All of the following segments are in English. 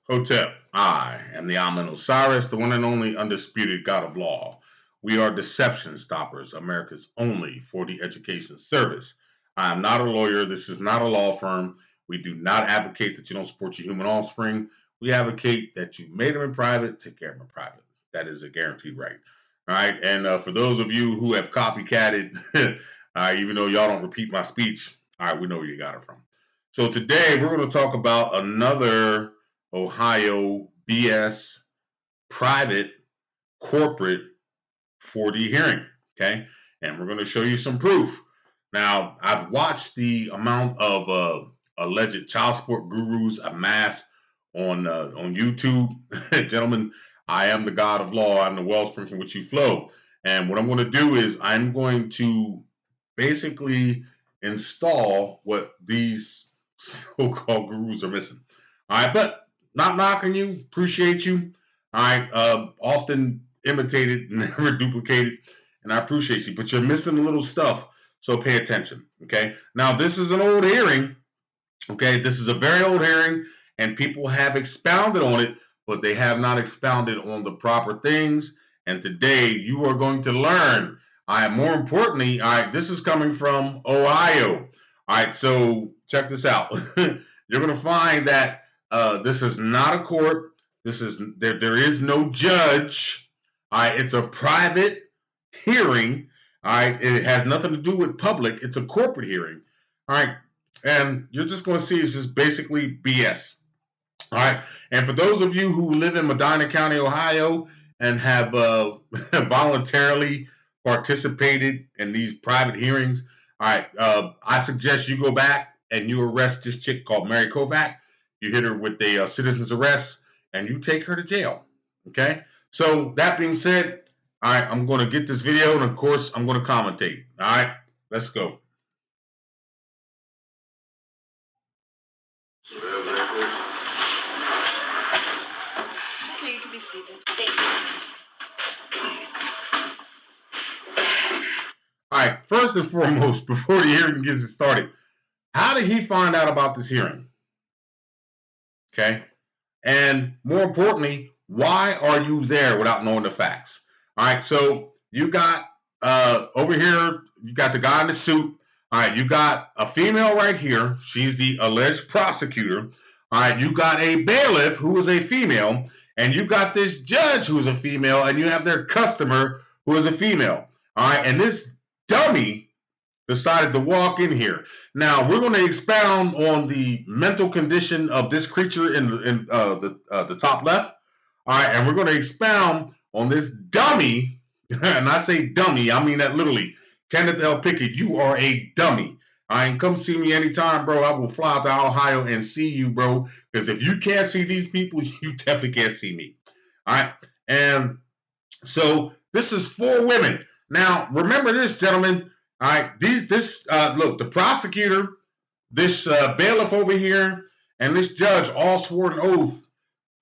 Hotep, I am the Amen Osiris, the one and only undisputed God of law. We are Deception Stoppers, America's only 4D education service. I am not a lawyer. This is not a law firm. We do not advocate that you don't support your human offspring. We advocate that you made them in private, take care of them in private. That is a guaranteed right. All right. And for those of you who have copycatted, even though y'all don't repeat my speech, all right, we know where you got it from. So today we're going to talk about another Ohio BS private corporate 4D hearing. Okay. And we're going to show you some proof. Now, I've watched the amount of alleged child support gurus amass on YouTube. Gentlemen, I am the God of law. I'm the wellspring from which you flow. And what I'm going to do is I'm going to basically install what these so-called gurus are missing. All right, but not knocking you, appreciate you. All right, often imitated, never duplicated, and I appreciate you, but you're missing a little stuff, so pay attention, okay? Now, this is an old hearing, okay? This is a very old hearing, and people have expounded on it, but they have not expounded on the proper things, and today you are going to learn. More importantly, this is coming from Ohio. All right, so check this out. You're going to find that this is not a court. There is no judge. All right, it's a private hearing. All right, it has nothing to do with public. It's a corporate hearing. All right, and you're just going to see it's just basically BS. All right, and for those of you who live in Medina County, Ohio, and have voluntarily participated in these private hearings, all right, I suggest you go back and you arrest this chick called Mary Kovac. You hit her with a citizen's arrest, and you take her to jail. Okay. So that being said, all right, I'm going to get this video, and of course, I'm going to commentate. All right, let's go. Okay, you can be seated. All right, first and foremost, before the hearing gets started, how did he find out about this hearing? Okay. And more importantly, why are you there without knowing the facts? All right, so you got over here, you got the guy in the suit. All right, you got a female right here. She's the alleged prosecutor. All right, you got a bailiff who is a female, and you got this judge who is a female, and you have their customer who is a female. All right, and this dummy decided to walk in here. Now we're going to expound on the mental condition of this creature in the top left. All right, and we're going to expound on this dummy, and I say dummy, I mean that literally. Kenneth L. Pickett, you are a dummy. All right, come see me anytime, bro. I will fly out to Ohio and see you, bro. Because if you can't see these people, you definitely can't see me. All right, and so this is 4 women. Now remember this, gentlemen. All right, look, the prosecutor, this bailiff over here, and this judge all swore an oath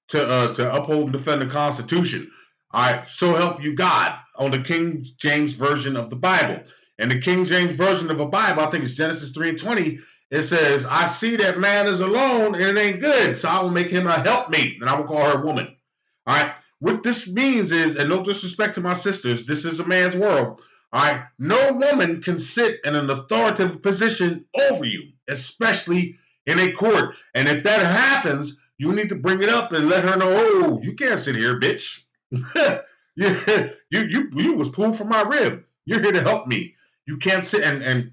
to uphold and defend the Constitution. All right, so help you God, on the King James Version of the Bible. And the King James Version of the Bible, I think it's Genesis 3:20, it says, I see that man is alone and it ain't good, so I will make him a helpmate, and I will call her a woman. All right, what this means is, and no disrespect to my sisters, this is a man's world. All right, no woman can sit in an authoritative position over you, especially in a court. And if that happens, you need to bring it up and let her know, oh, you can't sit here, bitch. you was pulled from my rib. You're here to help me. You can't sit and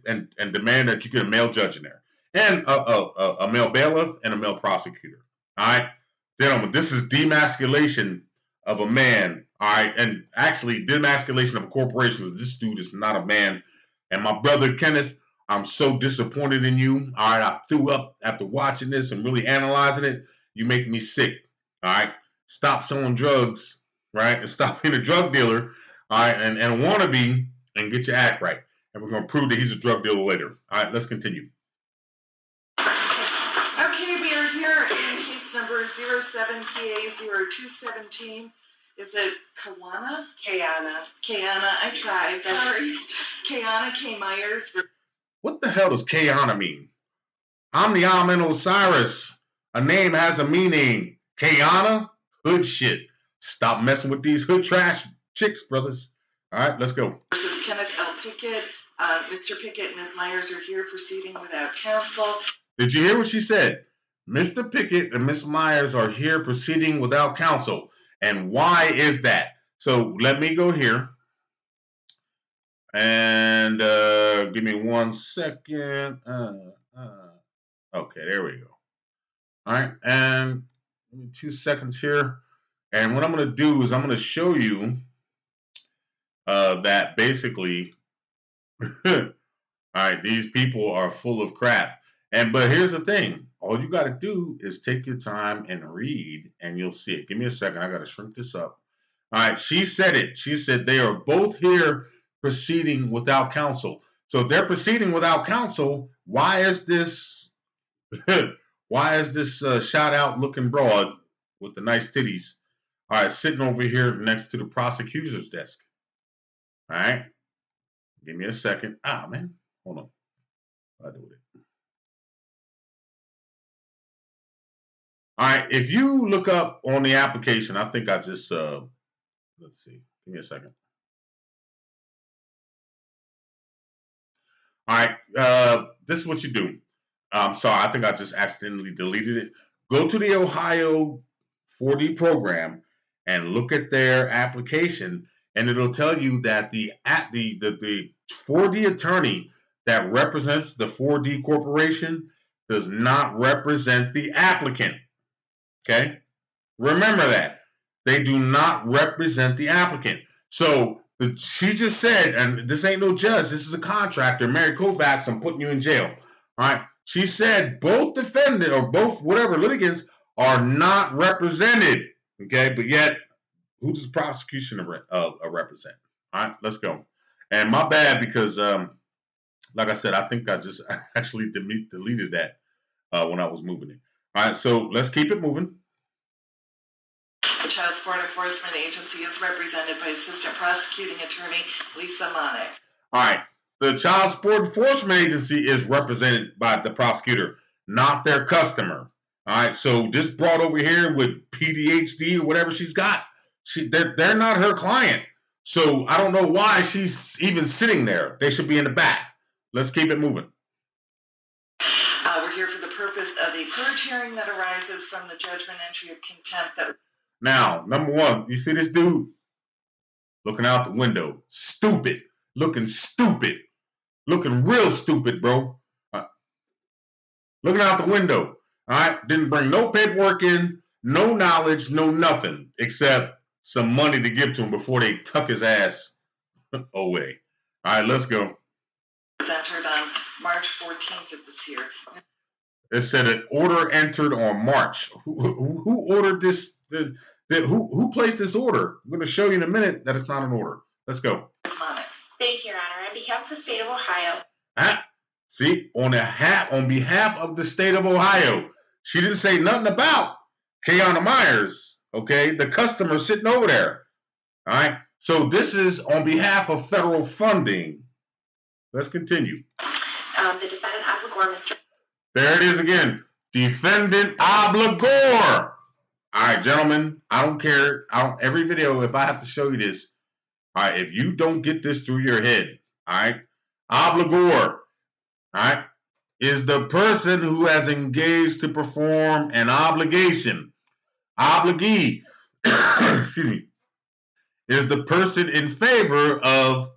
demand that you get a male judge in there, and a male bailiff and a male prosecutor. All right, gentlemen, this is demasculation of a man. All right, and actually demasculation of a corporation, because this dude is not a man. And my brother Kenneth, I'm so disappointed in you. All right, I threw up after watching this and really analyzing it. You make me sick. All right, stop selling drugs, right, and stop being a drug dealer. All right, and a wannabe, and get your act right. And we're going to prove that he's a drug dealer later. All right, let's continue. Okay, we are here in case number 07PA0217. Is it Kawana? Kayana. Kayana, I tried. Sorry. Kayana K. Myers. What the hell does Kayana mean? I'm the Amen Osiris. A name has a meaning. Kayana, hood shit. Stop messing with these hood trash chicks, brothers. All right, let's go. Versus Kenneth L. Pickett. Mr. Pickett and Ms. Myers are here proceeding without counsel. Did you hear what she said? Mr. Pickett and Ms. Myers are here proceeding without counsel. And why is that? So let me go here. And give me 1 second. Okay, there we go. All right, and 2 seconds here. And what I'm going to do is I'm going to show you that basically, all right, these people are full of crap. But here's the thing. All you got to do is take your time and read, and you'll see it. Give me a second. I got to shrink this up. All right, she said it. She said they are both here proceeding without counsel. So if they're proceeding without counsel, why is this shout out looking broad with the nice titties, all right, sitting over here next to the prosecutor's desk? All right, give me a second. Man, hold on. I'll do it. All right, if you look up on the application, I think I just let's see. Give me a second. All right, this is what you do. I'm sorry, I think I just accidentally deleted it. Go to the Ohio 4D program and look at their application, and it'll tell you that the 4D attorney that represents the 4D corporation does not represent the applicant. Okay? Remember that. They do not represent the applicant. So she just said, and this ain't no judge, this is a contractor, Mary Kovacs, I'm putting you in jail. All right. She said both defendant or both whatever litigants are not represented. Okay, but yet who does prosecution represent? All right, let's go. And my bad because, like I said, I think I just actually deleted that when I was moving it. All right, so let's keep it moving. The Child Support Enforcement Agency is represented by Assistant Prosecuting Attorney Lisa Monick. All right. The Child Support Enforcement Agency is represented by the prosecutor, not their customer. All right. So this brought over here with PDHD or whatever she's got, they're not her client. So I don't know why she's even sitting there. They should be in the back. Let's keep it moving. We're here for the purpose of a purge hearing that arises from the judgment entry of contempt. Now, number one, you see this dude looking out the window, stupid, looking real stupid, bro. Looking out the window, all right? Didn't bring no paperwork in, no knowledge, no nothing, except some money to give to him before they tuck his ass away. All right, let's go. Was entered on March 14th of this year. It said an order entered on March. Who ordered this? Who placed this order? I'm going to show you in a minute that it's not an order. Let's go. Thank you, Your Honor. On behalf of the state of Ohio. See, on behalf of the state of Ohio, she didn't say nothing about Kayana Myers, okay? The customer sitting over there, all right? So this is on behalf of federal funding. Let's continue. The defendant obligor, Mr. There it is again. Defendant obligor. All right, gentlemen, I don't care. Every video, if I have to show you this, all right, if you don't get this through your head, all right, obligor, all right, is the person who has engaged to perform an obligation. Obligee, excuse me, is the person in favor of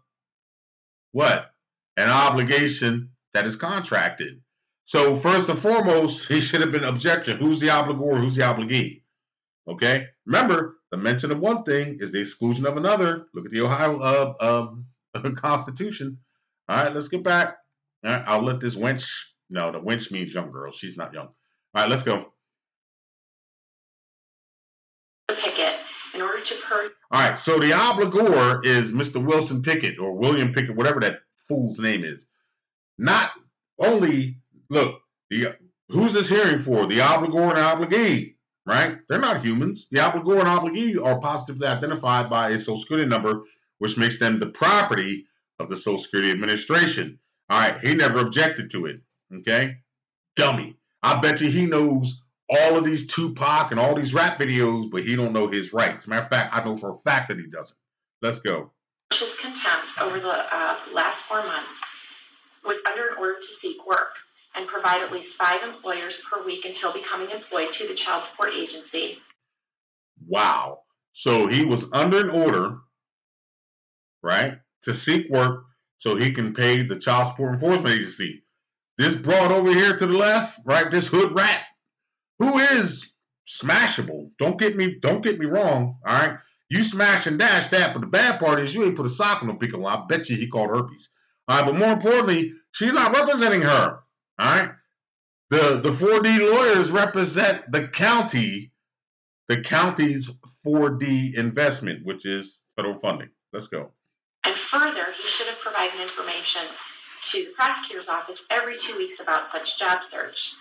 what? An obligation that is contracted. So first and foremost, he should have been objecting. Who's the obligor? Who's the obligee? Okay. Remember, the mention of one thing is the exclusion of another. Look at the Ohio Constitution. All right, let's get back. All right, I'll let this wench. No, the wench means young girl. She's not young. All right, let's go. Pickett, in order to purge. All right, so the obligor is Mr. Wilson Pickett or William Pickett, whatever that fool's name is. Not only, look, who's this hearing for? The obligor and obligee, right? They're not humans. The obligor and obligee are positively identified by a Social Security number, which makes them the property of the Social Security Administration. All right, he never objected to it, okay? Dummy. I bet you he knows all of these Tupac and all these rap videos, but he don't know his rights. Matter of fact, I know for a fact that he doesn't. Let's go. His contempt over the last 4 months was under an order to seek work and provide at least 5 employers per week until becoming employed to the child support agency. Wow. So he was under an order, right, to seek work so he can pay the child support enforcement agency. This broad over here to the left, right, this hood rat, who is smashable. Don't get me wrong, all right? You smash and dash that, but the bad part is you ain't put a sock on no pickle. I bet you he called herpes. All right, but more importantly, she's not representing her. All right, the 4D lawyers represent the county's 4D investment, which is federal funding. Let's go. And further, he should have provided information to the prosecutor's office every 2 weeks about such job search.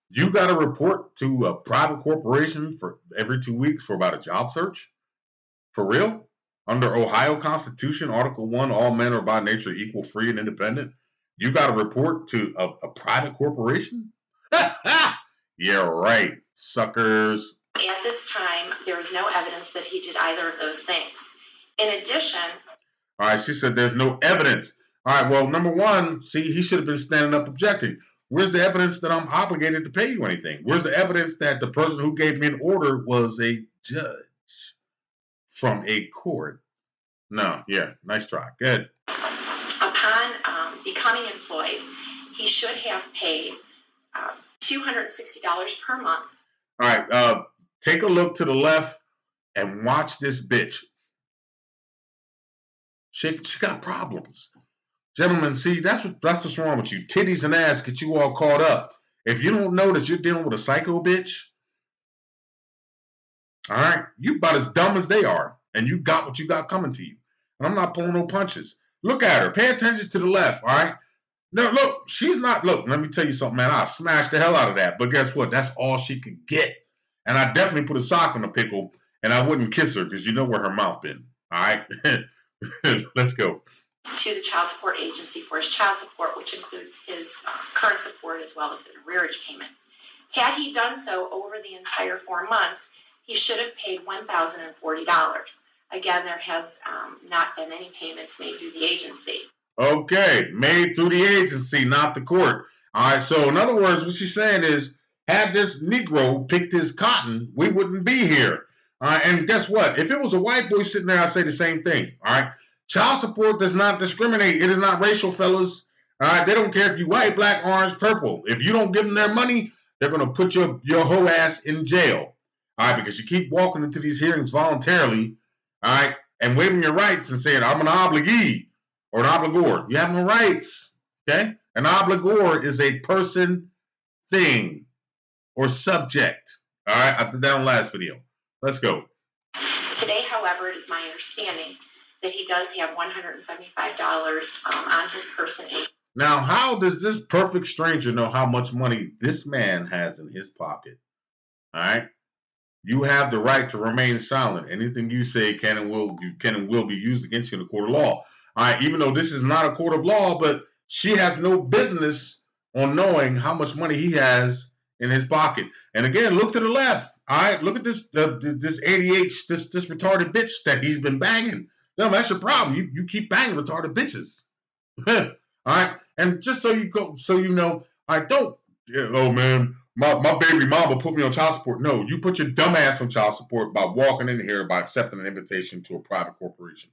You got to report to a private corporation for every 2 weeks for about a job search? For real? Under Ohio Constitution, Article 1, all men are by nature equal, free, and independent. You got to report to a private corporation? Yeah, right, suckers. At this time, there was no evidence that he did either of those things. In addition... All right, she said there's no evidence. All right, well, number one, see, he should have been standing up objecting. Where's the evidence that I'm obligated to pay you anything? Where's the evidence that the person who gave me an order was a judge from a court? No, yeah, nice try. Good. Upon becoming employed, he should have paid $260 per month. All right, take a look to the left and watch this bitch. She got problems. Gentlemen, see, that's what's wrong with you. Titties and ass get you all caught up. If you don't know that you're dealing with a psycho bitch, all right, you about as dumb as they are, and you got what you got coming to you. And I'm not pulling no punches. Look at her. Pay attention to the left, all right? No, look, she's not. Look, let me tell you something, man. I smashed the hell out of that. But guess what? That's all she could get. And I definitely put a sock on the pickle, and I wouldn't kiss her because you know where her mouth been. All right? Let's go. To the child support agency for his child support, which includes his current support as well as an arrearage payment. Had he done so over the entire 4 months, he should have paid $1,040. Again, there has not been any payments made through the agency. Okay, made through the agency, not the court. All right, so in other words, what she's saying is, had this Negro picked his cotton, we wouldn't be here. All right, and guess what? If it was a white boy sitting there, I'd say the same thing. All right, child support does not discriminate. It is not racial, fellas. All right, they don't care if you white, black, orange, purple. If you don't give them their money, they're going to put your hoe ass in jail. All right, because you keep walking into these hearings voluntarily, all right, and waiving your rights and saying, I'm an obligee or an obligor. You have no rights, okay? An obligor is a person, thing, or subject. All right, I did that on last video. Let's go. Today, however, it is my understanding that he does have $175 on his person. Now, how does this perfect stranger know how much money this man has in his pocket? All right? You have the right to remain silent. Anything you say can and will be used against you in a court of law. All right, even though this is not a court of law, but she has no business on knowing how much money he has in his pocket. And again, look to the left. All right, look at this ADH, this retarded bitch that he's been banging. No, that's your problem. You keep banging retarded bitches. All right, and just so you know, I don't. Oh man, my baby mama put me on child support. No, you put your dumb ass on child support by walking in here by accepting an invitation to a private corporation.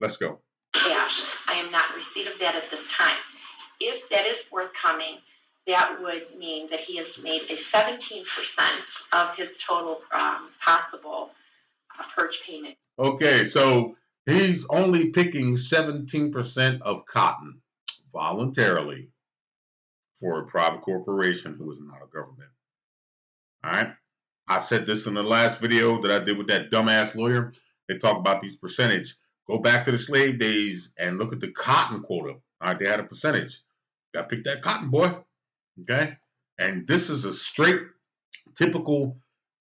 Let's go. Cash. I am not in receipt of that at this time. If that is forthcoming, that would mean that he has made a 17% of his total possible purge payment. Okay, so he's only picking 17% of cotton voluntarily for a private corporation who is not a government. All right. I said this in the last video that I did with that dumbass lawyer. They talk about these percentage. Go back to the slave days and look at the cotton quota. All right, they had a percentage. Got to pick that cotton, boy. Okay? And this is a straight, typical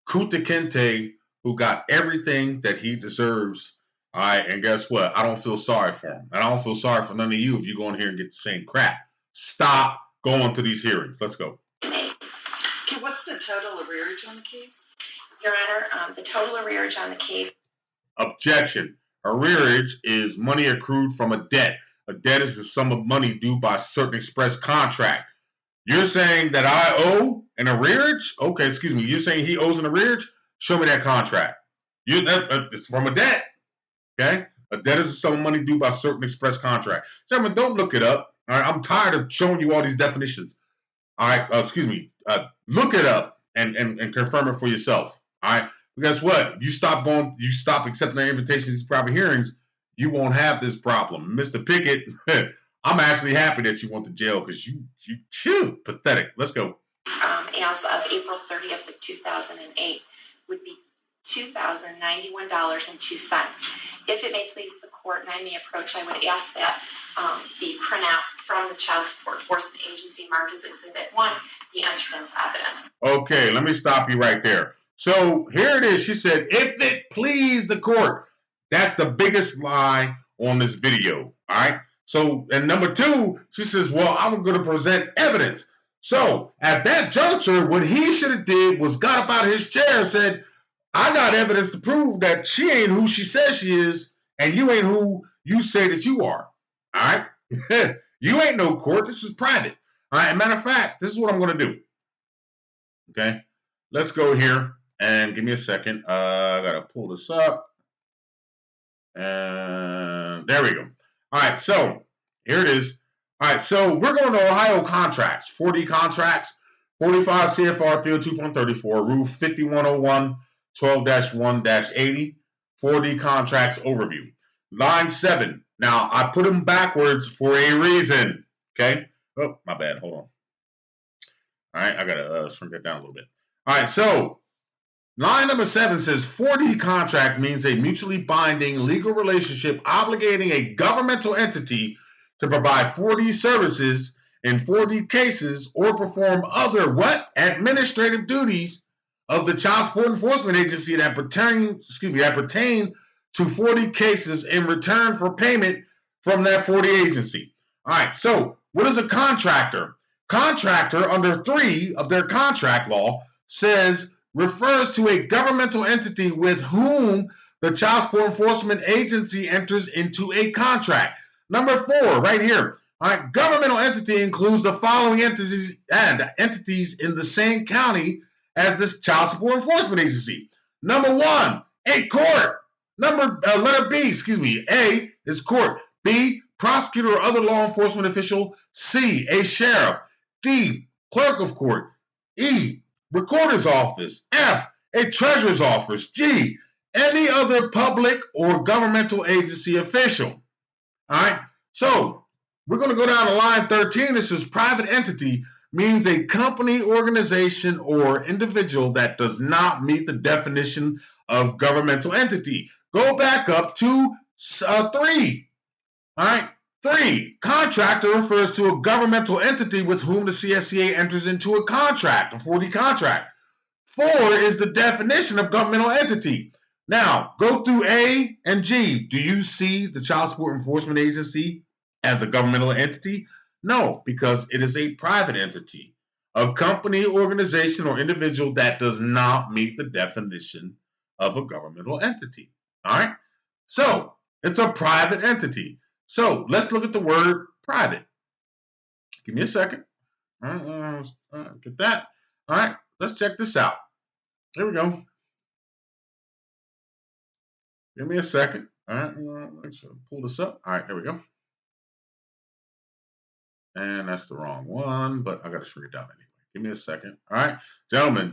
Kunta Kinte who got everything that he deserves. All right, and guess what? I don't feel sorry for him. And I don't feel sorry for none of you if you go in here and get the same crap. Stop going to these hearings. Let's go. Okay, what's the total arrearage on the case? Your Honor, the total arrearage on the case. Objection. Arrearage is money accrued from a debt. A debt is the sum of money due by certain express contract. You're saying that I owe an arrearage? Okay, excuse me. You're saying he owes an arrearage? Show me that contract. It's from a debt. Okay? A debt is the sum of money due by certain express contract. Gentlemen, don't look it up. All right, I'm tired of showing you all these definitions. All right, excuse me. Look it up and confirm it for yourself. All right. But guess what? You stop accepting the invitations to these private hearings, you won't have this problem. Mr. Pickett, I'm actually happy that you went to jail because you pathetic. Let's go. As of April 30th of 2008 would be $2,091.02. If it may please the court and I may approach, I would ask that the printout from the Child Support Enforcement Agency marked as Exhibit 1 be entered into evidence. Okay, let me stop you right there. So here it is. She said, if it please the court. That's the biggest lie on this video. All right. So, and number two, she says, well, I'm going to present evidence. So at that juncture, what he should have did was got up out of his chair and said, I got evidence to prove that she ain't who she says she is, and you ain't who you say that you are. All right? You ain't no court. This is private. All right? As a matter of fact, this is what I'm going to do. Okay? Let's go here and give me a second. I got to pull this up. And there we go. All right, so here it is. All right, so we're going to Ohio contracts, 4D contracts, 45 CFR 302.34, Rule 5101, 12-1-80, 4D contracts overview. Line 7. Now, I put them backwards for a reason. Okay? Oh, my bad. Hold on. All right, I got to shrink that down a little bit. All right, so line number 7 says 4D contract means a mutually binding legal relationship obligating a governmental entity to provide 4D services in 4D cases or perform other what? Administrative duties of the Child Support Enforcement Agency that pertain to 4D cases in return for payment from that 4D agency. All right, so what is a contractor? Contractor, under 3 of their contract law, refers to a governmental entity with whom the Child Support Enforcement Agency enters into a contract. Number 4, right here. All right, governmental entity includes the following entities in the same county as this Child Support Enforcement Agency. Number 1, a court. Letter B, A is court. B, prosecutor or other law enforcement official. C, a sheriff. D, clerk of court. E, recorder's office. F, a treasurer's office. G, any other public or governmental agency official. All right, so we're going to go down to line 13. This is private entity means a company, organization, or individual that does not meet the definition of governmental entity. Go back up to 3. All right, 3, contractor refers to a governmental entity with whom the CSEA enters into a contract, a 4D contract. 4 is the definition of governmental entity. Now, go through A and G. Do you see the Child Support Enforcement Agency as a governmental entity? No, because it is a private entity, a company, organization, or individual that does not meet the definition of a governmental entity. All right? So, it's a private entity. So, let's look at the word private. Give me a second. All right, get that. All right, let's check this out. Here we go. Give me a second. All right, let's pull this up. All right, there we go. And that's the wrong one, but I got to shrink it down anyway. Give me a second. All right, gentlemen,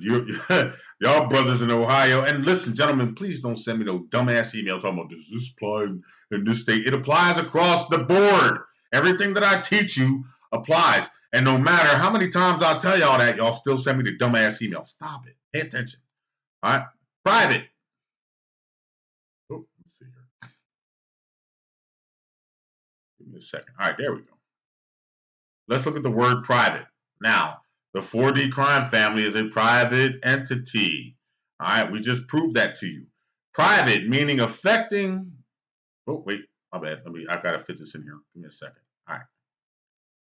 y'all brothers in Ohio. And listen, gentlemen, please don't send me no dumbass email talking about does this apply in this state. It applies across the board. Everything that I teach you applies. And no matter how many times I tell y'all that, y'all still send me the dumbass email. Stop it. Pay attention. All right, private. Oh, let's see here. Give me a second. All right, there we go. Let's look at the word private. Now, the 4D crime family is a private entity. All right, we just proved that to you. Private, meaning affecting. Oh, wait, my bad. I got to fit this in here. Give me a second. All right.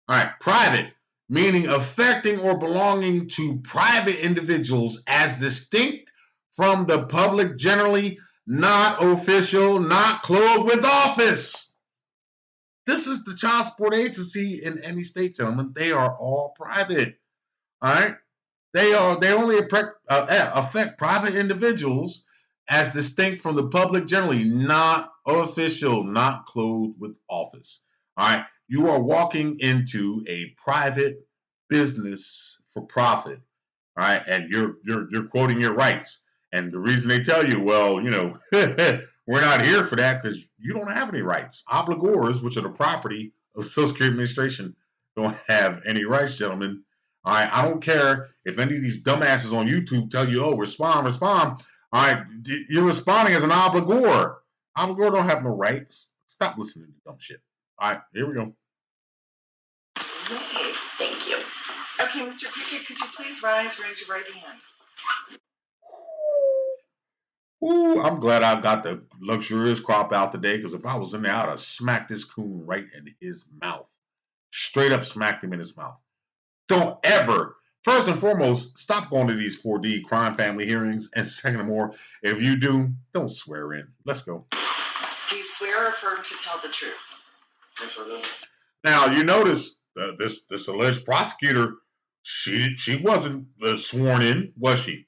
All right, private, meaning affecting or belonging to private individuals as distinct from the public generally, not official, not clothed with office. This is the child support agency in any state, gentlemen. They are all private. All right. They only affect private individuals as distinct from the public generally, not official, not clothed with office. All right. You are walking into a private business for profit. All right, and you're quoting your rights. And the reason they tell you, well, we're not here for that because you don't have any rights. Obligors, which are the property of Social Security Administration, don't have any rights, gentlemen. All right, I don't care if any of these dumbasses on YouTube tell you, oh, respond. All right, you're responding as an obligor. Obligor don't have no rights. Stop listening to dumb shit. All right, here we go. Okay. Thank you. Okay, Mr. Pickett, could you please raise your right hand? Ooh, I'm glad I got the luxurious crop out today, because if I was in there, I'd have smacked this coon right in his mouth. Straight up smacked him in his mouth. Don't ever, first and foremost, stop going to these 4D crime family hearings. And second of all, if you do, don't swear in. Let's go. Do you swear or affirm to tell the truth? Yes, I do. Now, you notice this alleged prosecutor, she wasn't sworn in, was she?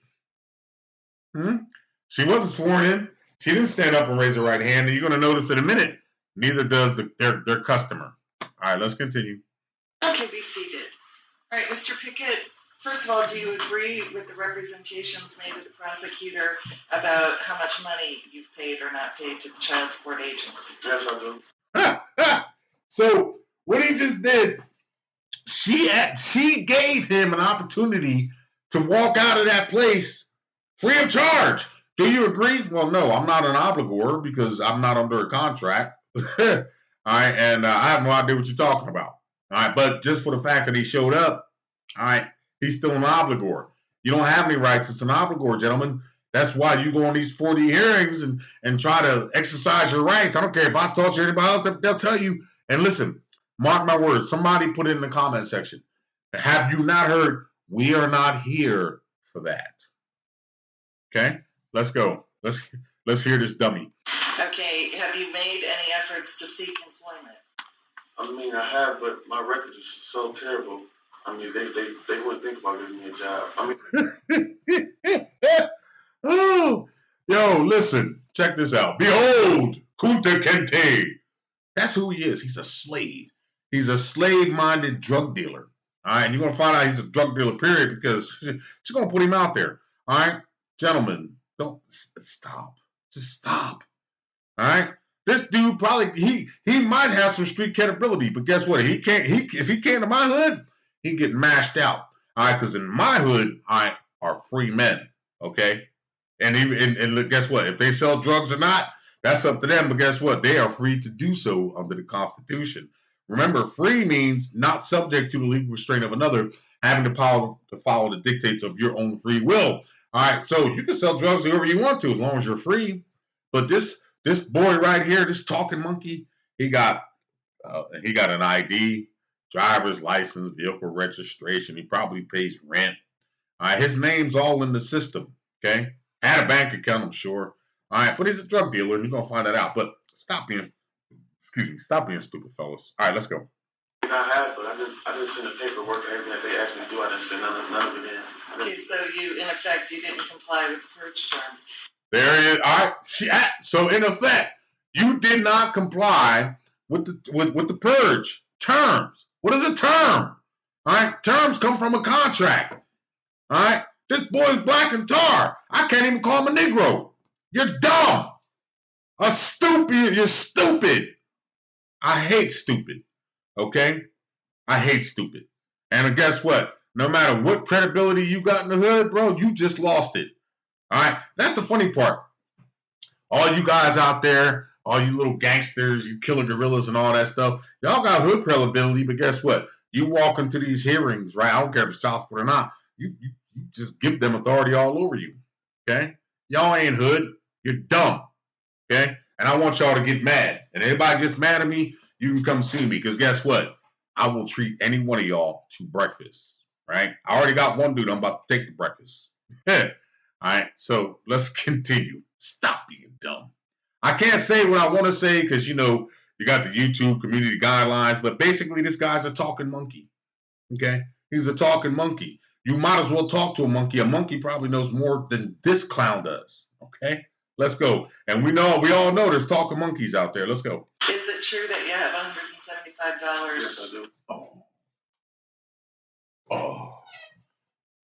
She wasn't sworn in. She didn't stand up and raise her right hand. And you're going to notice in a minute, neither does their customer. All right, let's continue. Okay, be seated. All right, Mr. Pickett, first of all, do you agree with the representations made to the prosecutor about how much money you've paid or not paid to the child support agency? Yes, I do. So what he just did, she gave him an opportunity to walk out of that place free of charge. Do you agree? Well, no, I'm not an obligor because I'm not under a contract. All right, and I have no idea what you're talking about. All right, but just for the fact that he showed up, all right, he's still an obligor. You don't have any rights. It's an obligor, gentlemen. That's why you go on these 4D hearings and try to exercise your rights. I don't care if I talk to anybody else, they'll tell you. And listen, mark my words. Somebody put it in the comment section. Have you not heard? We are not here for that. Okay, let's go. Let's hear this dummy. Okay, have you made any efforts to seek employment? I mean, I have, but my record is so terrible. I mean, they wouldn't think about giving me a job. I mean, Oh, yo, listen, check this out. Behold, Kunta Kinte. That's who he is. He's a slave. He's a slave-minded drug dealer. All right, and you're going to find out he's a drug dealer, period, because she's going to put him out there. All right, gentlemen, don't stop. Just stop. All right? This dude probably, he might have some street credibility, but guess what? If he came to my hood, he'd get mashed out. All right, because in my hood, are free men. Okay? And even and guess what? If they sell drugs or not, that's up to them. But guess what? They are free to do so under the Constitution. Remember, free means not subject to the legal restraint of another, having the power to follow the dictates of your own free will. All right, so you can sell drugs whoever you want to as long as you're free. But this boy right here, this talking monkey, he got an ID, driver's license, vehicle registration. He probably pays rent. All right, his name's all in the system. Okay. Had a bank account, I'm sure. All right, but he's a drug dealer, and you're gonna find that out. But stop being stupid, fellas. All right, let's go. I have, but I didn't send the paperwork and everything that they asked me to do. I didn't send none of it in. Okay, so you, in effect, you didn't comply with the purge terms. There he is. All right. So in effect, you did not comply with the purge terms. What is a term? All right, terms come from a contract. All right. This boy is black and tar. I can't even call him a Negro. You're dumb. You're stupid. I hate stupid. Okay? I hate stupid. And guess what? No matter what credibility you got in the hood, bro, you just lost it. All right? That's the funny part. All you guys out there, all you little gangsters, you killer gorillas and all that stuff, y'all got hood credibility, but guess what? You walk into these hearings, right? I don't care if it's child support or not. You just give them authority all over you. Okay? Y'all ain't hood. You're dumb. Okay? And I want y'all to get mad. And anybody gets mad at me, you can come see me. Because guess what? I will treat any one of y'all to breakfast, right? I already got one dude I'm about to take to breakfast. All right, so let's continue. Stop being dumb. I can't say what I want to say because, you know, you got the YouTube community guidelines, but basically this guy's a talking monkey, okay? He's a talking monkey. You might as well talk to a monkey. A monkey probably knows more than this clown does, okay? Let's go. And we all know there's talking monkeys out there. Let's go. Is it true that you have $175? Yes, I do. Oh.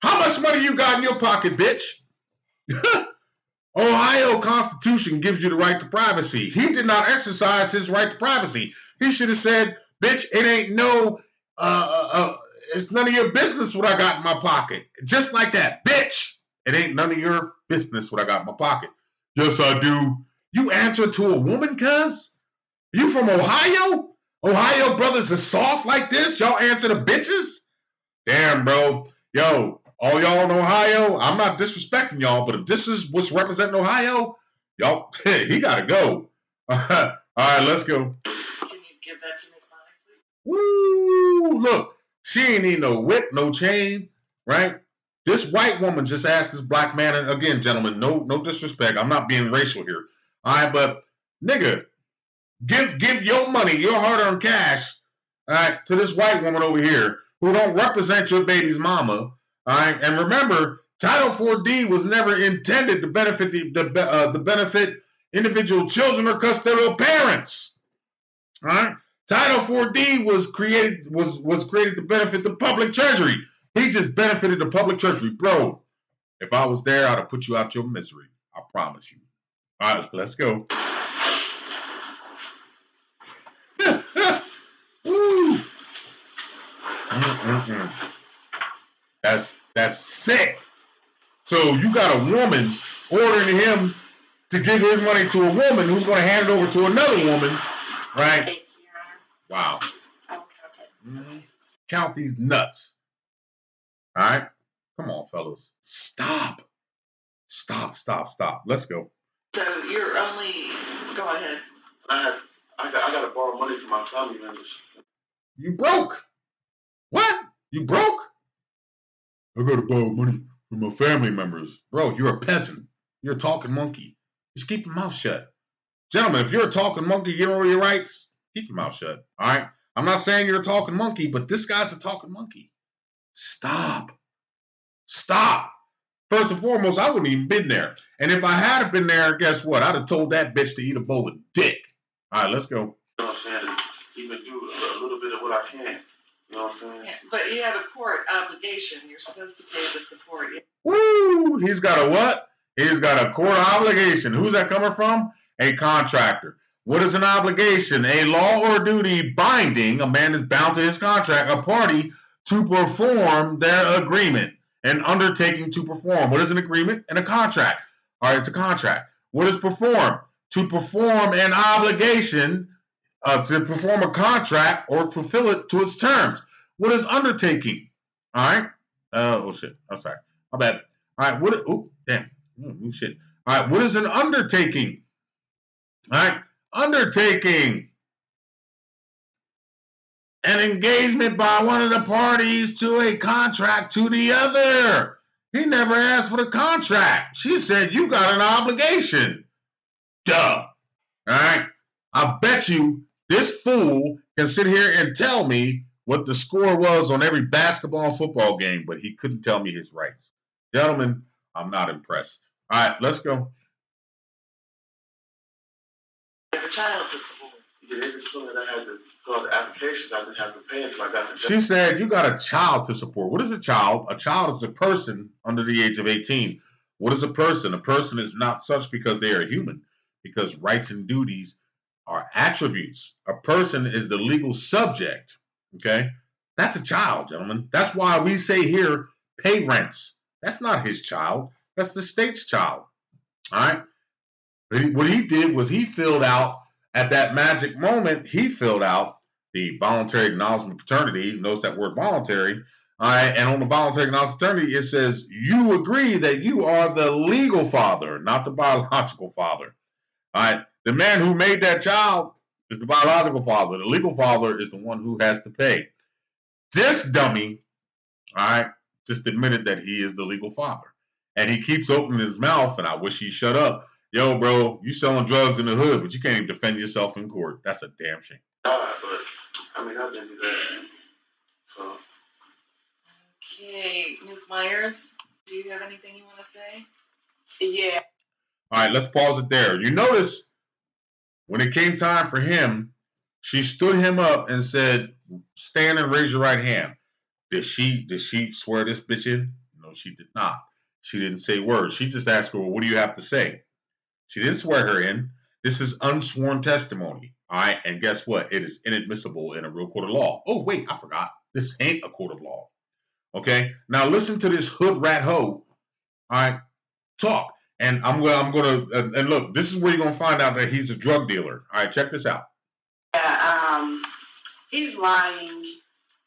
How much money you got in your pocket, bitch? Ohio Constitution gives you the right to privacy. He did not exercise his right to privacy. He should have said, bitch, it ain't it's none of your business what I got in my pocket. Just like that, bitch. It ain't none of your business what I got in my pocket. Yes, I do. You answer to a woman, cuz? You from Ohio? Ohio brothers is soft like this? Y'all answer to bitches? Damn, bro. Yo, all y'all in Ohio, I'm not disrespecting y'all, but if this is what's representing Ohio, y'all, he gotta go. All right, let's go. Can you give that to Ms. Bonnie, please? Woo! Look, she ain't need no whip, no chain, right? This white woman just asked this black man, and again, gentlemen, no disrespect. I'm not being racial here. All right, but nigga, give your money, your hard-earned cash, all right, to this white woman over here who don't represent your baby's mama, all right? And remember, Title 4D was never intended to benefit the benefit individual children or custodial parents, all right? Title 4D was created to benefit the public treasury. He just benefited the public treasury, bro. If I was there, I'd have put you out your misery. I promise you. All right, let's go. Woo. That's sick. So you got a woman ordering him to give his money to a woman who's going to hand it over to another woman, right? Thank you, Your Honor. Wow. I will count it. Mm-hmm. Count these nuts. All right? Come on, fellas. Stop. Let's go. So you're only, go ahead. I gotta borrow money from my family members. You broke. What? You broke? I gotta borrow money from my family members. Bro, you're a peasant. You're a talking monkey. Just keep your mouth shut. Gentlemen, if you're a talking monkey, you know your rights, keep your mouth shut. All right? I'm not saying you're a talking monkey, but this guy's a talking monkey. Stop. First and foremost, I wouldn't even been there. And if I had been there, guess what? I'd have told that bitch to eat a bowl of dick. All right, let's go. You know what I'm saying? To even do a little bit of what I can. You know what I'm saying? Yeah, but you have a court obligation. You're supposed to pay the support. Woo! He's got a what? He's got a court obligation. Who's that coming from? A contractor. What is an obligation? A law or duty binding. A man is bound to his contract. A party to perform their agreement. An undertaking to perform. What is an agreement? And a contract. All right, it's a contract. What is perform? To perform an obligation, to perform a contract or fulfill it to its terms. What is undertaking? All right. Oh shit. I'm sorry. My bad. All right. Shit. All right. What is an undertaking? All right. Undertaking. An engagement by one of the parties to a contract to the other. He never asked for the contract. She said, you got an obligation. Duh. All right. I bet you this fool can sit here and tell me what the score was on every basketball and football game, but he couldn't tell me his rights. Gentlemen, I'm not impressed. All right, let's go. You have a child to support. Yeah, they just told me that I had to fill out the applications. I didn't have to pay until I got the job. She said you got a child to support. What is a child? A child is a person under the age of 18. What is a person? A person is not such because they are human, because rights and duties are attributes. A person is the legal subject. Okay? That's a child, gentlemen. That's why we say here, pay rents. That's not his child. That's the state's child. All right? What he did was he filled out, at that magic moment, he filled out the voluntary acknowledgement of paternity. Notice that word voluntary. All right? And on the voluntary acknowledgement of paternity, it says, you agree that you are the legal father, not the biological father. All right? The man who made that child It's the biological father. The legal father is the one who has to pay. This dummy, all right, just admitted that he is the legal father. And he keeps opening his mouth, and I wish he shut up. Yo, bro, you selling drugs in the hood, but you can't even defend yourself in court. That's a damn shame. But I mean, I didn't do that. So. Okay, Ms. Myers, do you have anything you want to say? Yeah. All right, let's pause it there. You notice when it came time for him, she stood him up and said, stand and raise your right hand. Did she swear this bitch in? No, she did not. She didn't say words. She just asked her, well, what do you have to say? She didn't swear her in. This is unsworn testimony. All right, and guess what? It is inadmissible in a real court of law. Oh, wait, I forgot. This ain't a court of law. Okay? Now listen to this hood rat hoe. All right, talk. And I'm gonna and look, this is where you're gonna find out that he's a drug dealer. All right, check this out. Yeah, he's lying.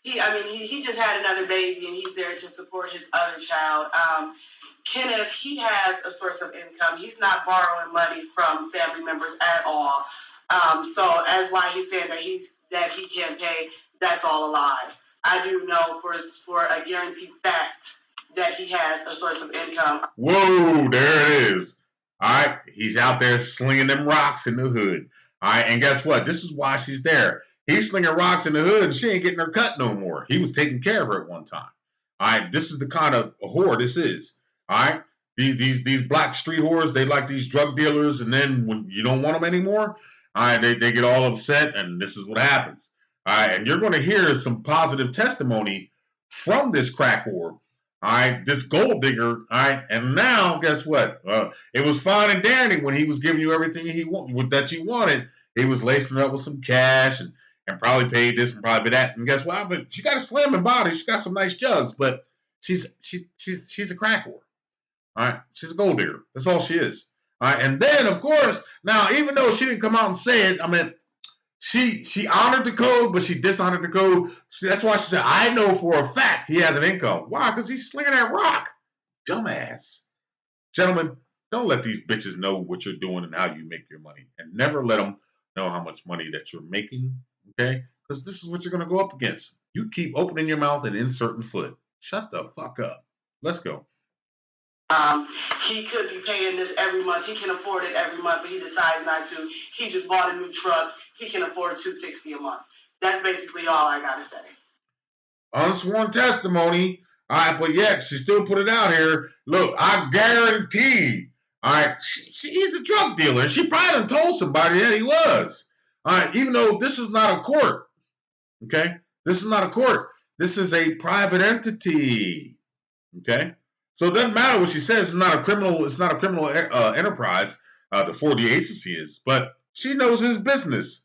He just had another baby and he's there to support his other child. Kenneth, he has a source of income. He's not borrowing money from family members at all. So as why he's saying that he can't pay, that's all a lie. I do know for a guaranteed fact that he has a source of income. Whoa, there it is. All right, he's out there slinging them rocks in the hood. All right, and guess what? This is why she's there. He's slinging rocks in the hood, and she ain't getting her cut no more. He was taking care of her at one time. All right, this is the kind of whore this is. All right, these black street whores, they like these drug dealers, and then when you don't want them anymore, all right, they get all upset, and this is what happens. All right, and you're going to hear some positive testimony from this crack whore. All right, this gold digger. All right, and now guess what? It was fine and dandy when he was giving you everything that you wanted. He was lacing it up with some cash and probably paid this and probably that. And guess what? But she got a slamming body. She got some nice jugs, but she's a crack whore. All right, she's a gold digger. That's all she is. All right, and then of course, now even though she didn't come out and say it, I mean, she honored the code, but she dishonored the code. That's why she said, I know for a fact he has an income. Why? Because he's slinging that rock. Dumbass. Gentlemen, don't let these bitches know what you're doing and how you make your money. And never let them know how much money that you're making, okay? Because this is what you're going to go up against. You keep opening your mouth and inserting foot. Shut the fuck up. Let's go. He could be paying this every month. He can afford it every month, but he decides not to. He just bought a new truck. He can afford $260 a month. That's basically all I gotta say. Unsworn testimony. All right, but yet she still put it out here. Look, I guarantee. All right, he's a drug dealer. She probably done told somebody that he was. All right, even though this is not a court. Okay, this is not a court. This is a private entity. Okay. So it doesn't matter what she says. It's not a criminal. It's not a criminal enterprise. The 4D agency is, but she knows his business.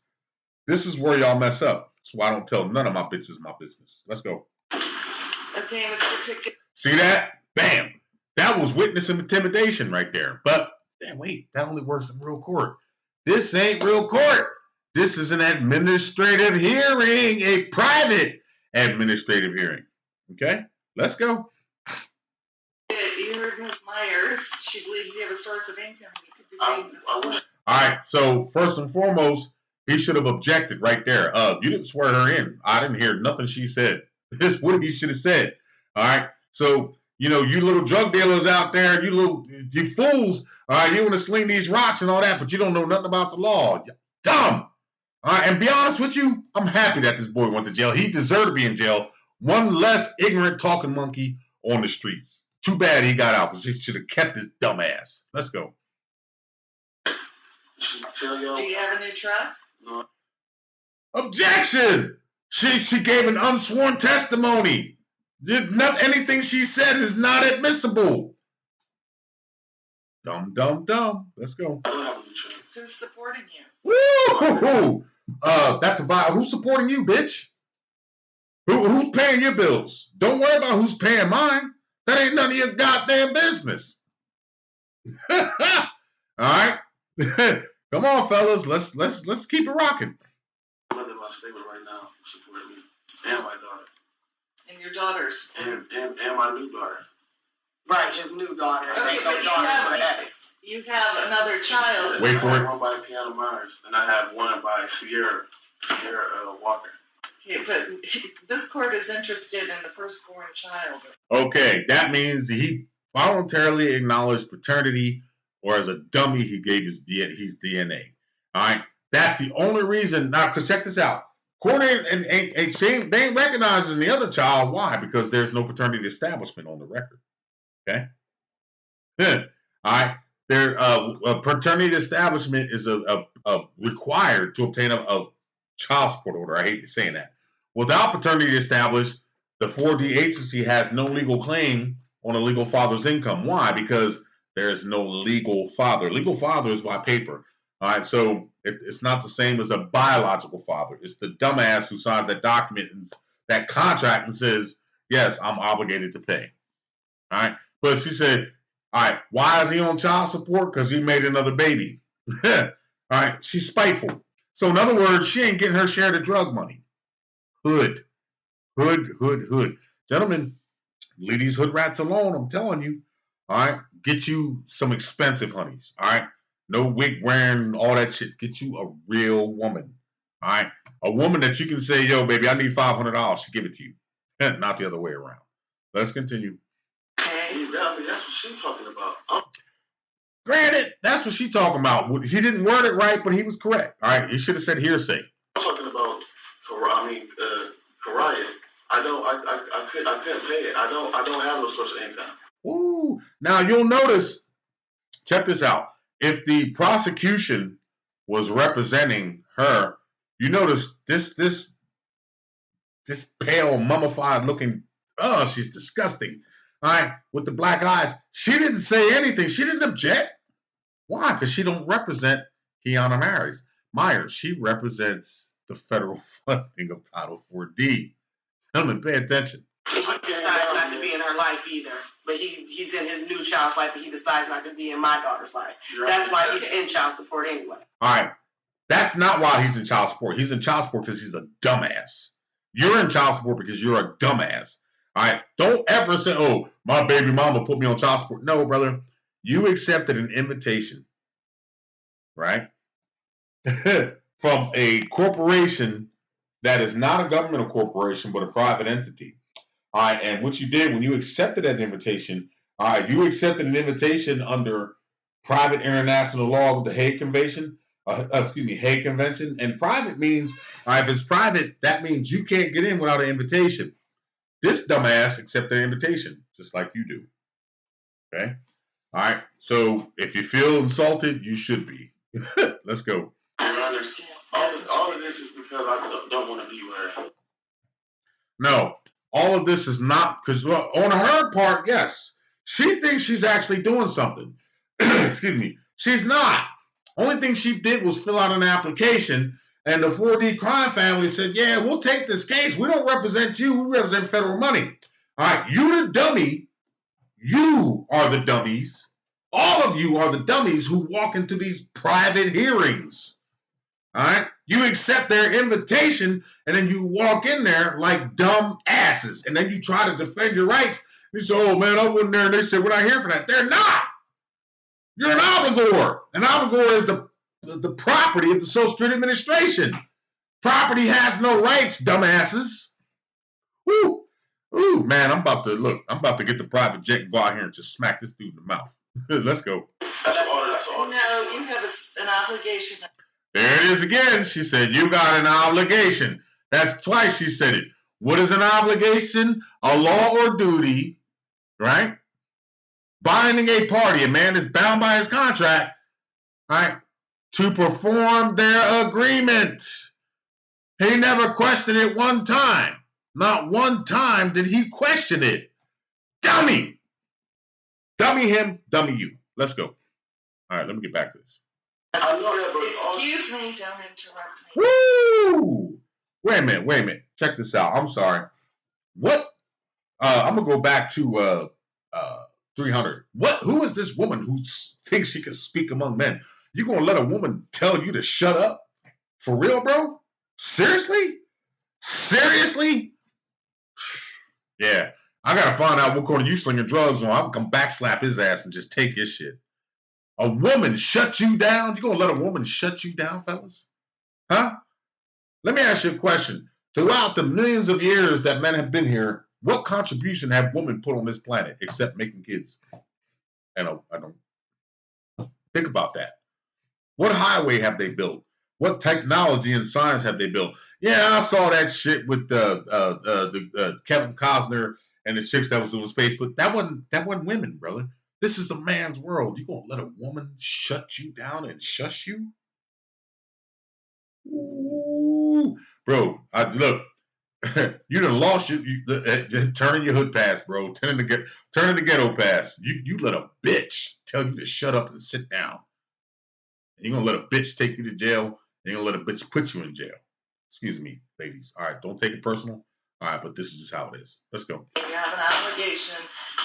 This is where y'all mess up. That's why I don't tell none of my bitches my business. Let's go. Okay, Mr. Pickett. See that? Bam. That was witness intimidation right there. But damn, wait, that only works in real court. This ain't real court. This is an administrative hearing, a private administrative hearing. Okay, let's go. You heard Ms. Myers. She believes you have a source of income. You could be paying this. All right. So first and foremost, he should have objected right there. You didn't swear her in. I didn't hear nothing she said. This is what he should have said. All right. So you little drug dealers out there, you fools. All right. You want to sling these rocks and all that, but you don't know nothing about the law. You're dumb. All right. And be honest with you, I'm happy that this boy went to jail. He deserved to be in jail. One less ignorant talking monkey on the streets. Too bad he got out because he should have kept his dumb ass. Let's go. Do you have a new truck? No. Objection! She gave an unsworn testimony. Anything she said is not admissible. Dumb. Let's go. I don't have a new truck. Who's supporting you? Woo! That's about who's supporting you, bitch. Who's paying your bills? Don't worry about who's paying mine. That ain't none of your goddamn business. All right, come on, fellas. Let's keep it rocking. My mother in my stable right now supporting me and my daughter And your daughters. and my new daughter. Right, his new daughter. Okay, His but daughter's with an S. you have another child. Wait I for have it. one by Piano Myers, and I have one by Sierra Walker. Okay, but this court is interested in the firstborn child. Okay, that means he voluntarily acknowledged paternity, or as a dummy, he gave his DNA. All right, that's the only reason. Now, because check this out. Court they ain't recognizing the other child. Why? Because there's no paternity establishment on the record. Okay. All right. A paternity establishment is a required to obtain a child support order. I hate saying that. Without paternity established, the 4D agency has no legal claim on a legal father's income. Why? Because there is no legal father. Legal father is by paper. All right, so it's not the same as a biological father. It's the dumbass who signs that document and that contract and says, "Yes, I'm obligated to pay." All right, but she said, "All right, why is he on child support? Because he made another baby." All right, she's spiteful. So in other words, she ain't getting her share of the drug money. Hood. Gentlemen, leave these hood rats alone, I'm telling you. All right? Get you some expensive honeys. All right? No wig wearing, all that shit. Get you a real woman. All right? A woman that you can say, yo, baby, I need $500. She'll give it to you. Not the other way around. Let's continue. Okay. That's what she's talking about. Granted, that's what she's talking about. He didn't word it right, but he was correct. All right? He should have said hearsay. I'm talking about, Karaya. I couldn't pay it. I don't have no source of income. Ooh. Now you'll notice, check this out. If the prosecution was representing her, you notice this pale, mummified looking, oh, she's disgusting. All right, with the black eyes. She didn't say anything. She didn't object. Why? Because she don't represent Kiana Myers. She represents the federal funding of Title 4D. Gentlemen, pay attention. He decides not to be in her life either. But he's in his new child's life, but he decides not to be in my daughter's life. That's why he's in child support anyway. All right. That's not why he's in child support. He's in child support because he's a dumbass. You're in child support because you're a dumbass. All right. Don't ever say, oh, my baby mama put me on child support. No, brother. You accepted an invitation, right? From a corporation that is not a governmental corporation, but a private entity. All right. And what you did when you accepted that invitation, all right, you accepted an invitation under private international law with the Hague Convention. Hague Convention. And private means, if it's private, that means you can't get in without an invitation. This dumbass accepted an invitation, just like you do. Okay? All right. So if you feel insulted, you should be. Let's go. All of this is because I don't want to be with her. No, all of this is not because on her part, yes, she thinks she's actually doing something. Excuse me. She's not. Only thing she did was fill out an application, and the 4D crime family said, yeah, we'll take this case. We don't represent you. We represent federal money. All right, you the dummy. You are the dummies. All of you are the dummies who walk into these private hearings. All right? You accept their invitation, and then you walk in there like dumb asses, and then you try to defend your rights. You say, oh, man, I wasn't there, and they said, we're not here for that. They're not. You're an obligor. An obligor is the property of the Social Security Administration. Property has no rights, dumbasses. Woo! Ooh, man, I'm about to get the private jet and go out here and just smack this dude in the mouth. Let's go. That's all. No, you have an obligation. There it is again. She said, you got an obligation. That's twice she said it. What is an obligation? A law or duty, right? Binding a party. A man is bound by his contract, right, to perform their agreement. He never questioned it one time. Not one time did he question it. Dummy. Dummy him, dummy you. Let's go. All right, let me get back to this. Excuse me, don't interrupt me. Woo! Wait a minute. Check this out. I'm sorry. What? I'm gonna go back to 300. Who is this woman who thinks she can speak among men? You gonna let a woman tell you to shut up? For real, bro? Seriously? Yeah. I gotta find out what corner you slinging drugs on. I'm gonna come backslap his ass and just take his shit. A woman shut you down? You gonna let a woman shut you down, fellas? Huh? Let me ask you a question. Throughout the millions of years that men have been here, what contribution have women put on this planet except making kids? I don't think about that. What highway have they built? What technology and science have they built? Yeah, I saw that shit with Kevin Costner and the chicks that was in space, but that wasn't women, brother. This is a man's world. You gonna let a woman shut you down and shush you? Ooh, bro. Look, you done lost just turning your hood pass, bro. Turning the ghetto pass. You let a bitch tell you to shut up and sit down. And you're gonna let a bitch take you to jail, and you're gonna let a bitch put you in jail. Excuse me, ladies. All right, don't take it personal. All right, but this is just how it is. Let's go. You have an obligation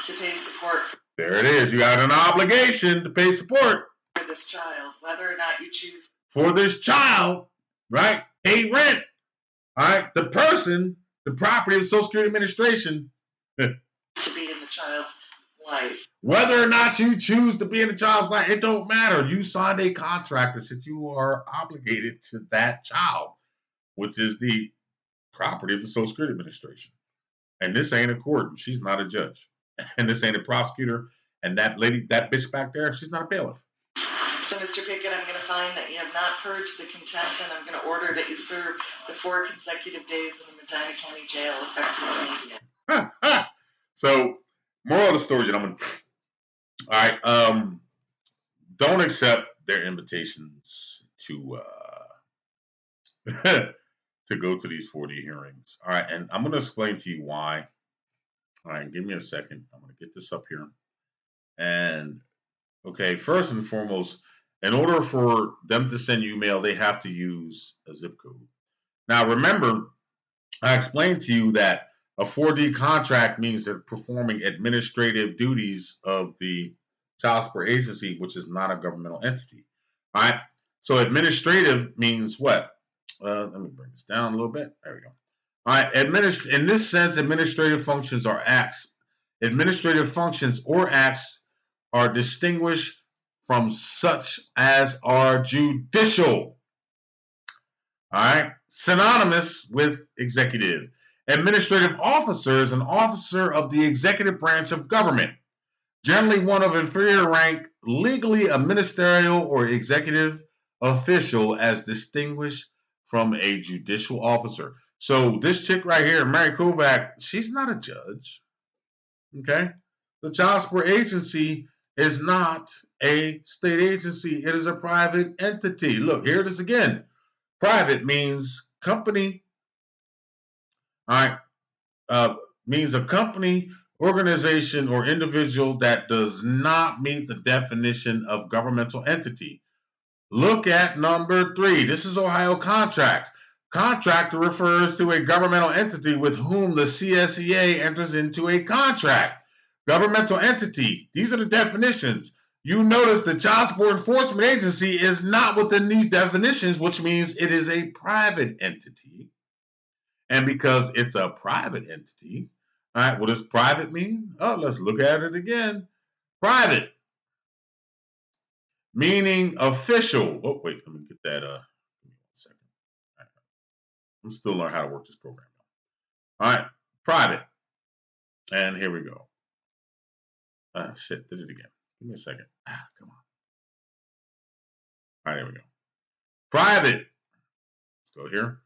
to pay support There it is. You got an obligation to pay support for this child, whether or not you choose for this child, right? Pay rent. All right, the property of Social Security Administration. to be in the child's life. Whether or not you choose to be in the child's life, it don't matter. You signed a contract that said you are obligated to that child, which is the property of the Social Security Administration. And this ain't a court. She's not a judge. And this ain't a prosecutor. And that lady, that bitch back there, she's not a bailiff. So, Mr. Pickett, I'm going to find that you have not purged the contempt, and I'm going to order that you serve the 4 consecutive days in the Medina County Jail effective immediately. So, moral of the story, gentlemen. All right. Don't accept their invitations to to go to these 40 hearings. All right, and I'm going to explain to you why. All right, give me a second. I'm going to get this up here. And okay, first and foremost, in order for them to send you mail, they have to use a zip code. Now, remember, I explained to you that a 4D contract means they're performing administrative duties of the child support agency, which is not a governmental entity. All right. So administrative means what? Let me bring this down a little bit. There we go. All right. In this sense, administrative functions are acts. Administrative functions or acts are distinguished from such as are judicial. All right. Synonymous with executive. Administrative officer is an officer of the executive branch of government, generally one of inferior rank, legally a ministerial or executive official as distinguished from a judicial officer. So this chick right here, Mary Kovac, she's not a judge. Okay? The child support agency is not a state agency. It is a private entity. Look, here it is again. Private means company. All right. Means a company, organization, or individual that does not meet the definition of governmental entity. Look at number 3. This is Ohio contract. Contractor refers to a governmental entity with whom the CSEA enters into a contract. Governmental entity. These are the definitions. You notice the Child Support Enforcement Agency is not within these definitions, which means it is a private entity. And because it's a private entity, all right, what does private mean? Oh, let's look at it again. Private, meaning official. Oh, wait, let me get that. Give me 1 second. All right. I'm still learning how to work this program. All right, private. And here we go. Shit, did it again. Give me a second. Come on. All right, here we go. Private. Let's go here.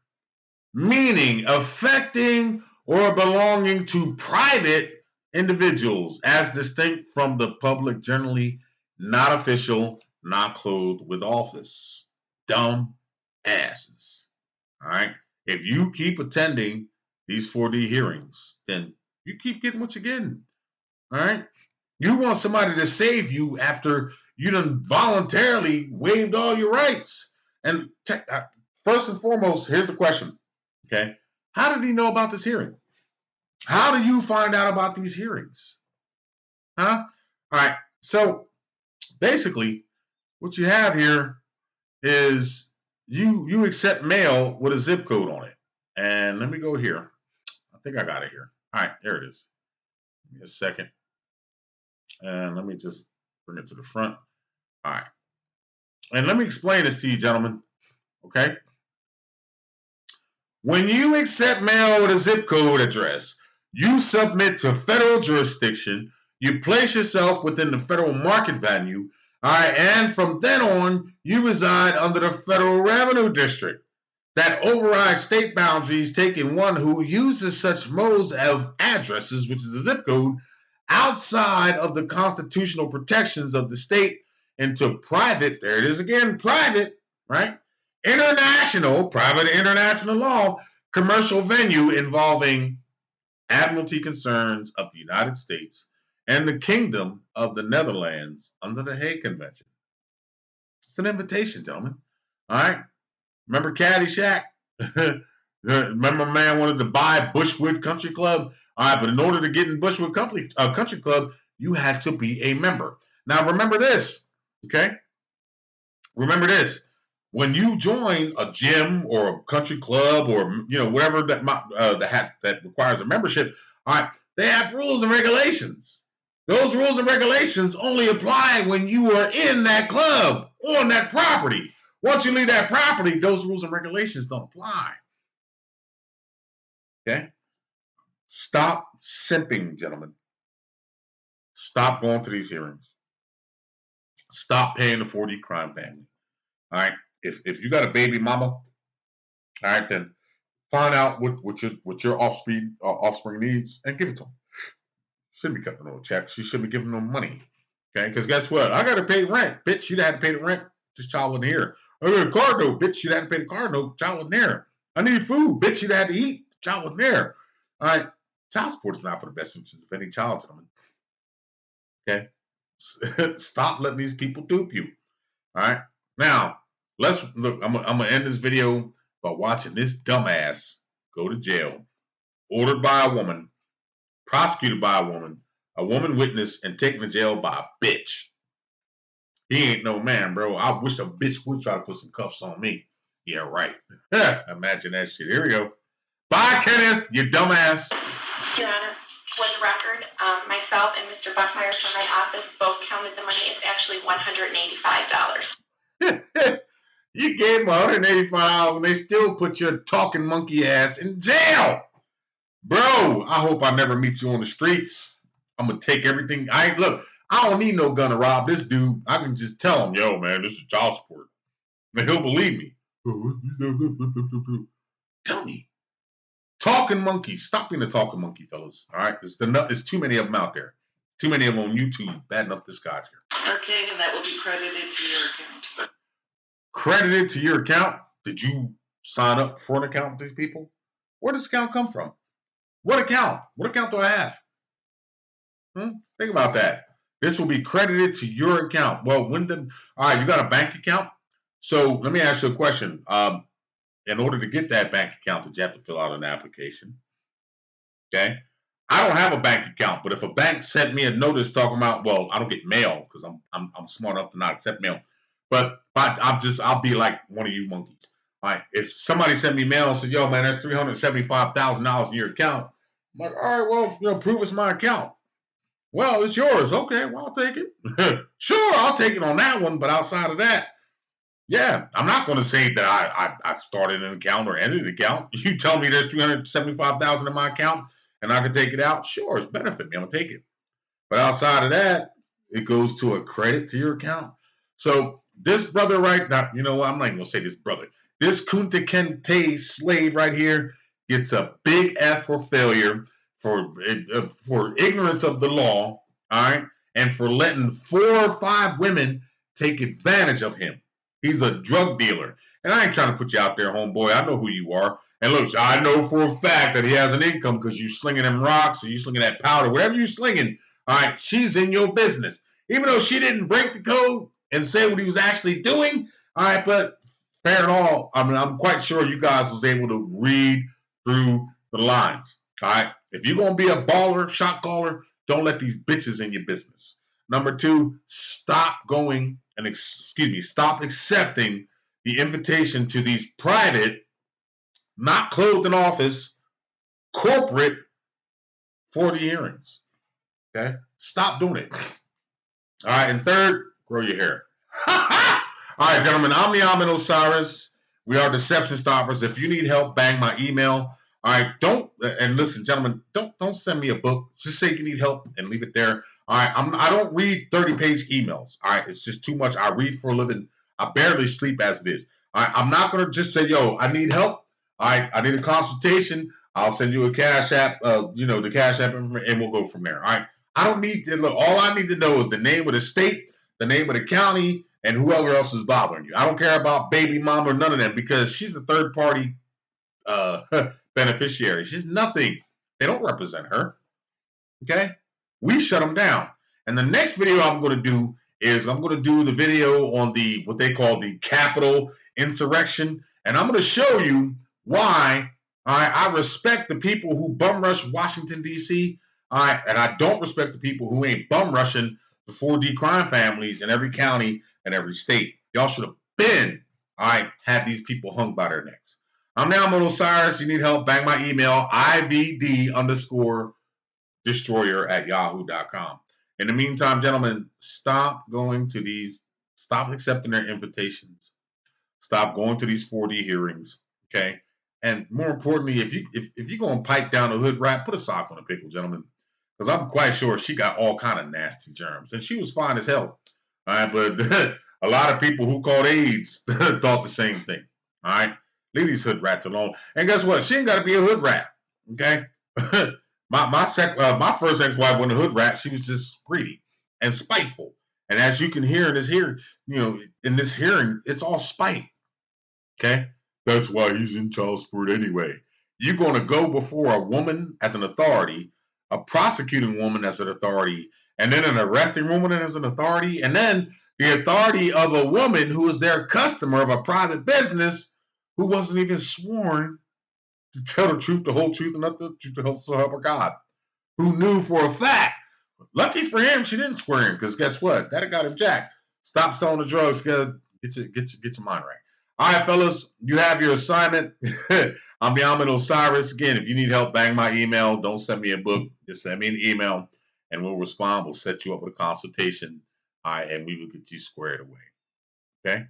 Meaning affecting or belonging to private individuals as distinct from the public, generally not official, not clothed with office. Dumb asses. All right. If you keep attending these 4D hearings, then you keep getting what you're getting. All right. You want somebody to save you after you done voluntarily waived all your rights. And first and foremost, here's the question. Okay. How did he know about this hearing? How do you find out about these hearings? Huh? All right. So basically, what you have here is you accept mail with a zip code on it. And let me go here. I think I got it here. All right, there it is. Give me a second. And let me just bring it to the front. All right. And let me explain this to you, gentlemen. Okay? When you accept mail with a zip code address, you submit to federal jurisdiction, you place yourself within the federal market value, all right, and from then on, you reside under the federal revenue district that overrides state boundaries, taking one who uses such modes of addresses, which is a zip code, outside of the constitutional protections of the state into private, there it is again, private, right? Private international law, commercial venue involving admiralty concerns of the United States and the Kingdom of the Netherlands under the Hague Convention. It's an invitation, gentlemen. All right? Remember Caddyshack? Remember a man wanted to buy Bushwood Country Club? All right, but in order to get in Bushwood Country Club, you had to be a member. Now, remember this, okay? Remember this. When you join a gym or a country club or whatever that requires a membership, all right, they have rules and regulations. Those rules and regulations only apply when you are in that club on that property. Once you leave that property, those rules and regulations don't apply. Okay? Stop simping, gentlemen. Stop going to these hearings. Stop paying the 4D crime family. All right? If you got a baby mama, all right, then find out what your offspring needs and give it to them. Shouldn't be cutting no checks. She shouldn't be giving no money. Okay? Because guess what? I got to pay rent. Bitch, you'd have to pay the rent. This child wasn't here. I got a car note. Bitch, you'd have to pay the car note. Child wasn't there. I need food. Bitch, you'd have to eat. Child wasn't there. All right? Child support is not for the best interest of any child, gentlemen. Okay? Stop letting these people dupe you. All right? Now, let's look. I'm going to end this video by watching this dumbass go to jail. Ordered by a woman, prosecuted by a woman witness, and taken to jail by a bitch. He ain't no man, bro. I wish a bitch would try to put some cuffs on me. Yeah, right. Imagine that shit. Here we go. Bye, Kenneth, you dumbass. Your Honor, for the record, myself and Mr. Buckmeyer from my office both counted the money. It's actually $185. You gave them $185 and they still put your talking monkey ass in jail. Bro, I hope I never meet you on the streets. I'm going to take everything. I don't need no gun to rob this dude. I can just tell him, yo, man, this is child support. And he'll believe me. Tell me. Talking monkey. Stop being a talking monkey, fellas. All right? There's too many of them out there. Too many of them on YouTube. Bad enough this guy's here. Okay, and that will be credited to your account. Credited to your account? Did you sign up for an account with these people? Where does this account come from? What account? What account do I have? Think about that. This will be credited to your account. Well, all right, you got a bank account? So let me ask you a question. In order to get that bank account, did you have to fill out an application? Okay. I don't have a bank account, but if a bank sent me a notice talking about, well, I don't get mail because I'm smart enough to not accept mail. But I'll be like one of you monkeys. All right. If somebody sent me mail and said, yo, man, that's $375,000 in your account. I'm like, all right, well, prove it's my account. Well, it's yours. Okay, well, I'll take it. Sure, I'll take it on that one, but outside of that, yeah, I'm not going to say that I started an account or ended an account. You tell me there's $375,000 in my account and I can take it out. Sure, it's benefit me. I'm going to take it. But outside of that, it goes to a credit to your account. So this brother right now, you know what? I'm not even going to say this brother. This Kunta Kinte slave right here gets a big F for failure, for ignorance of the law, all right, and for letting 4 or 5 women take advantage of him. He's a drug dealer. And I ain't trying to put you out there, homeboy. I know who you are. And look, I know for a fact that he has an income because you slinging them rocks or you slinging that powder, whatever you slinging, all right, she's in your business. Even though she didn't break the code and say what he was actually doing, all right, but fair and all, I mean, I'm quite sure you guys was able to read through the lines, all right? If you're going to be a baller, shot caller, don't let these bitches in your business. Number 2, stop accepting the invitation to these private, not clothed in office, corporate 40 hearings. Okay? Stop doing it. All right, and 3rd, grow your hair. All right, gentlemen, I'm the Ahmed Osiris. We are Deception Stoppers. If you need help, bang my email. All right, and listen, gentlemen, don't send me a book. Just say you need help and leave it there. All right, I don't read 30-page emails. All right, it's just too much. I read for a living. I barely sleep as it is. All right, I'm not gonna just say, yo, I need help. All right, I need a consultation. I'll send you a Cash App, the Cash App, and we'll go from there. All right, I don't need to look. All I need to know is the name of the state, the name of the county, and whoever else is bothering you. I don't care about baby mama or none of them because she's a third party beneficiary. She's nothing. They don't represent her. Okay? We shut them down. And the next video I'm going to do is I'm going to do the video on what they call the Capitol insurrection. And I'm going to show you why I respect the people who bum rush Washington, D.C. And I don't respect the people who ain't bum rushing the 4D crime families in every county and every state. Y'all should have been, had these people hung by their necks. I'm now Ahmed Osiris. You need help, bang my email, IVD_destroyer@yahoo.com. In the meantime, gentlemen, stop accepting their invitations. Stop going to these 4D hearings, okay? And more importantly, if you're going to pipe down a hood rat, put a sock on a pickle, gentlemen, because I'm quite sure she got all kind of nasty germs, and she was fine as hell. All right, but a lot of people who caught AIDS thought the same thing. All right, leave these hood rats alone. And guess what? She ain't got to be a hood rat. Okay, my first ex-wife wasn't a hood rat. She was just greedy and spiteful. And as you can hear in this hearing, it's all spite. Okay, that's why he's in child support anyway. You're going to go before a woman as an authority, a prosecuting woman as an authority, and then an arresting woman as an authority, and then the authority of a woman who is their customer of a private business who wasn't even sworn to tell the truth, the whole truth, and nothing the truth, to help her God, who knew for a fact. Lucky for him, she didn't swear him, because guess what? That got him jacked. Stop selling the drugs. Get your mind right. All right, fellas, you have your assignment. I'm the Ahmed Osiris. Again, if you need help, bang my email. Don't send me a book. Just send me an email, and we'll respond. We'll set you up with a consultation, all right, and we will get you squared away. Okay?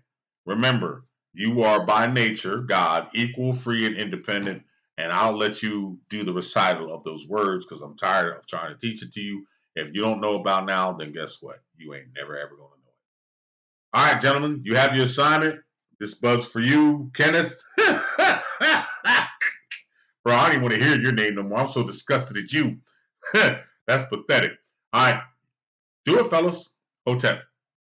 Remember, you are by nature, God, equal, free, and independent, and I'll let you do the recital of those words because I'm tired of trying to teach it to you. If you don't know about now, then guess what? You ain't never, ever going to know it. All right, gentlemen, you have your assignment. This buzz for you, Kenneth. Bro, I don't even want to hear your name no more. I'm so disgusted at you. That's pathetic. All right, do it, fellas. Hotep.